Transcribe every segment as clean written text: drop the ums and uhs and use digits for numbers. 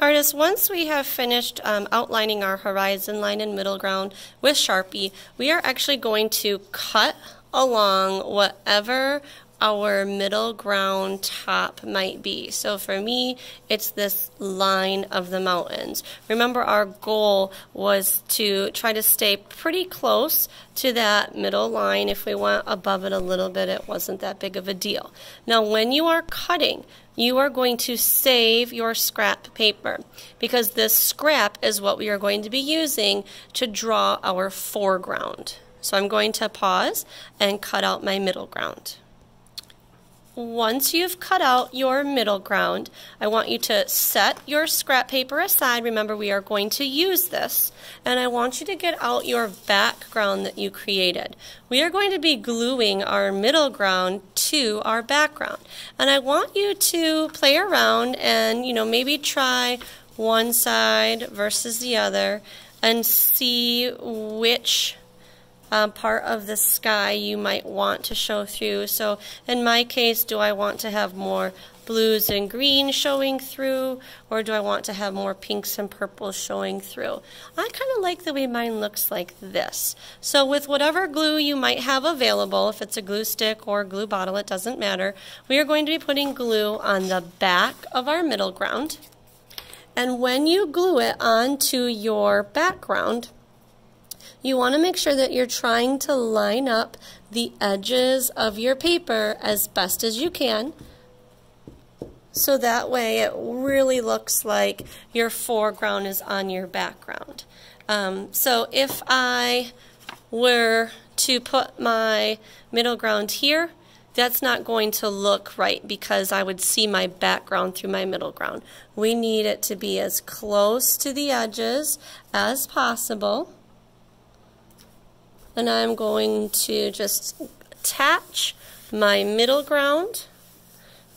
Artists, once we have finished outlining our horizon line and middle ground with Sharpie, we are actually going to cut along whatever our middle ground top might be. So for me, it's this line of the mountains. Remember, our goal was to try to stay pretty close to that middle line. If we went above it a little bit, it wasn't that big of a deal. Now, when you are cutting, you are going to save your scrap paper, because this scrap is what we are going to be using to draw our foreground. So I'm going to pause and cut out my middle ground. Once you've cut out your middle ground, I want you to set your scrap paper aside. Remember, we are going to use this. And I want you to get out your background that you created. We are going to be gluing our middle ground to our background. And I want you to play around and, maybe try one side versus the other and see which part of the sky you might want to show through. So in my case, do I want to have more blues and greens showing through, or do I want to have more pinks and purples showing through? I kind of like the way mine looks like this. So with whatever glue you might have available, if it's a glue stick or a glue bottle, it doesn't matter, we are going to be putting glue on the back of our middle ground. And when you glue it onto your background, you want to make sure that you're trying to line up the edges of your paper as best as you can, so that way it really looks like your foreground is on your background. So if I were to put my middle ground here, that's not going to look right, because I would see my background through my middle ground. We need it to be as close to the edges as possible. And I'm going to just attach my middle ground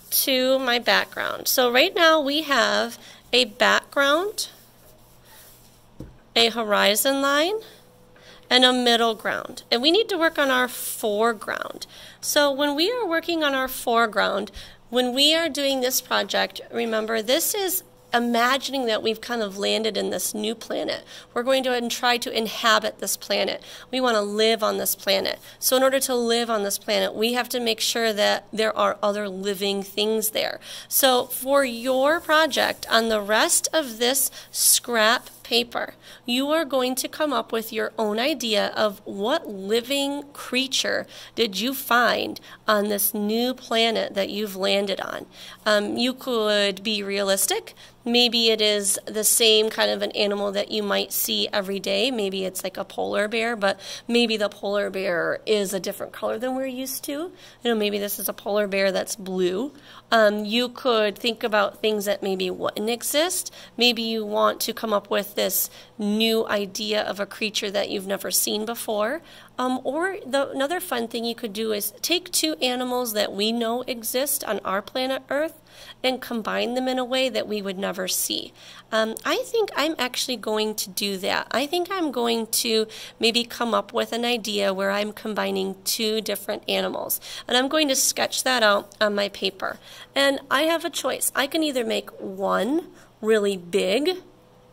to my background. So right now we have a background, a horizon line, and a middle ground. And we need to work on our foreground. So when we are working on our foreground, when we are doing this project, remember, this is imagining that we've kind of landed in this new planet. We're going to try to inhabit this planet. We want to live on this planet. So in order to live on this planet, we have to make sure that there are other living things there. So for your project, on the rest of this scrap paper, you are going to come up with your own idea of what living creature did you find on this new planet that you've landed on. You could be realistic. Maybe it is the same kind of an animal that you might see every day. Maybe it's like a polar bear, but maybe the polar bear is a different color than we're used to. Maybe this is a polar bear that's blue. You could think about things that maybe wouldn't exist. Maybe you want to come up with this new idea of a creature that you've never seen before. Another fun thing you could do is take two animals that we know exist on our planet Earth and combine them in a way that we would never see. I think I'm actually going to do that. I think I'm going to maybe come up with an idea where I'm combining two different animals. And I'm going to sketch that out on my paper. And I have a choice. I can either make one really big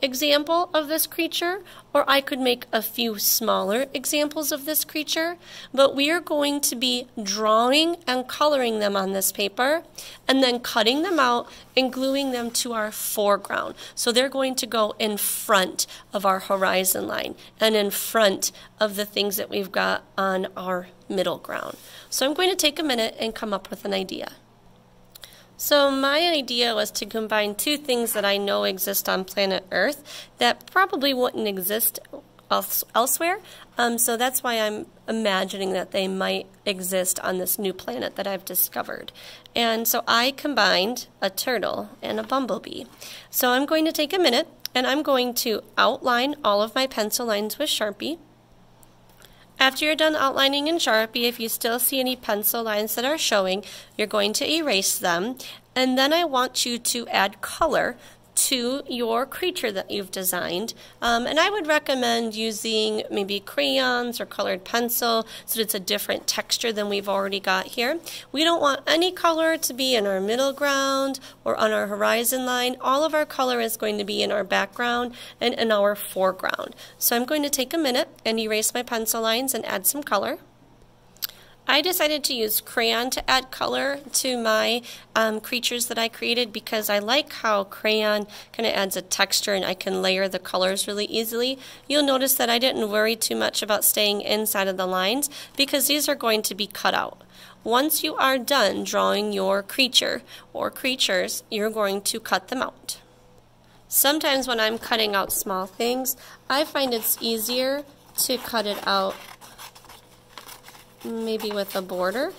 example of this creature, or I could make a few smaller examples of this creature, but we are going to be drawing and coloring them on this paper and then cutting them out and gluing them to our foreground. So they're going to go in front of our horizon line and in front of the things that we've got on our middle ground. So I'm going to take a minute and come up with an idea. So my idea was to combine two things that I know exist on planet Earth that probably wouldn't exist elsewhere. So that's why I'm imagining that they might exist on this new planet that I've discovered. And so I combined a turtle and a bumblebee. So I'm going to take a minute and I'm going to outline all of my pencil lines with Sharpie. After you're done outlining in Sharpie, if you still see any pencil lines that are showing, you're going to erase them. And then I want you to add color to your creature that you've designed. And I would recommend using maybe crayons or colored pencil so that it's a different texture than we've already got here. We don't want any color to be in our middle ground or on our horizon line. All of our color is going to be in our background and in our foreground. So I'm going to take a minute and erase my pencil lines and add some color. I decided to use crayon to add color to my creatures that I created because I like how crayon kind of adds a texture and I can layer the colors really easily. You'll notice that I didn't worry too much about staying inside of the lines because these are going to be cut out. Once you are done drawing your creature or creatures, you're going to cut them out. Sometimes when I'm cutting out small things, I find it's easier to cut it out maybe with a border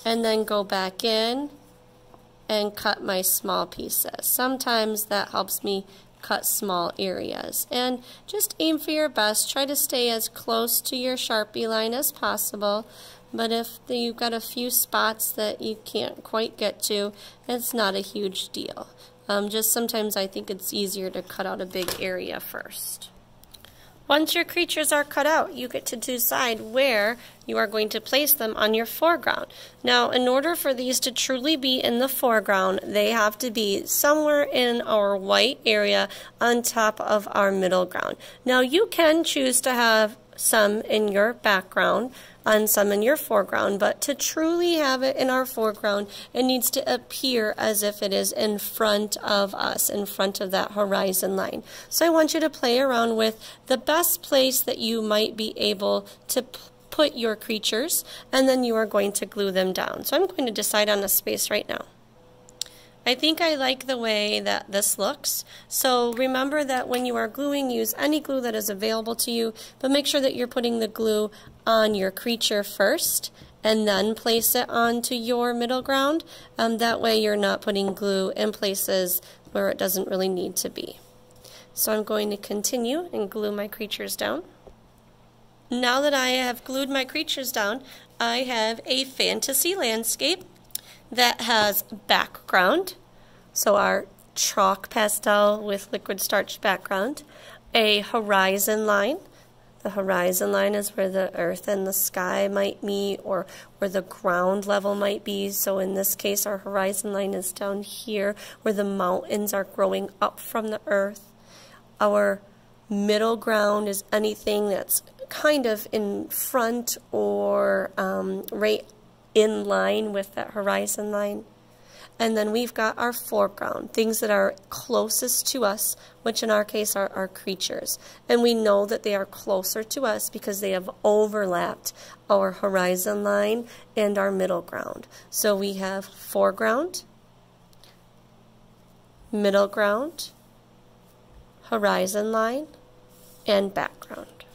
and then go back in and cut my small pieces. Sometimes that helps me cut small areas. And just aim for your best. Try to stay as close to your Sharpie line as possible. But if you've got a few spots that you can't quite get to, it's not a huge deal. Just sometimes I think it's easier to cut out a big area first. Once your creatures are cut out, you get to decide where you are going to place them on your foreground. Now, in order for these to truly be in the foreground, they have to be somewhere in our white area on top of our middle ground. Now, you can choose to have some in your background and some in your foreground, but to truly have it in our foreground, it needs to appear as if it is in front of us, in front of that horizon line. So I want you to play around with the best place that you might be able to put your creatures, and then you are going to glue them down. So I'm going to decide on a space right now. I think I like the way that this looks. So remember that when you are gluing, use any glue that is available to you, but make sure that you're putting the glue on your creature first and then place it onto your middle ground. That way you're not putting glue in places where it doesn't really need to be. So I'm going to continue and glue my creatures down. Now that I have glued my creatures down, I have a fantasy landscape that has background, so our chalk pastel with liquid starch background, a horizon line. The horizon line is where the earth and the sky might meet, or where the ground level might be. So in this case, our horizon line is down here where the mountains are growing up from the earth. Our middle ground is anything that's kind of in front or right in line with that horizon line. And then we've got our foreground, things that are closest to us, which in our case are our creatures. And we know that they are closer to us because they have overlapped our horizon line and our middle ground. So we have foreground, middle ground, horizon line, and background.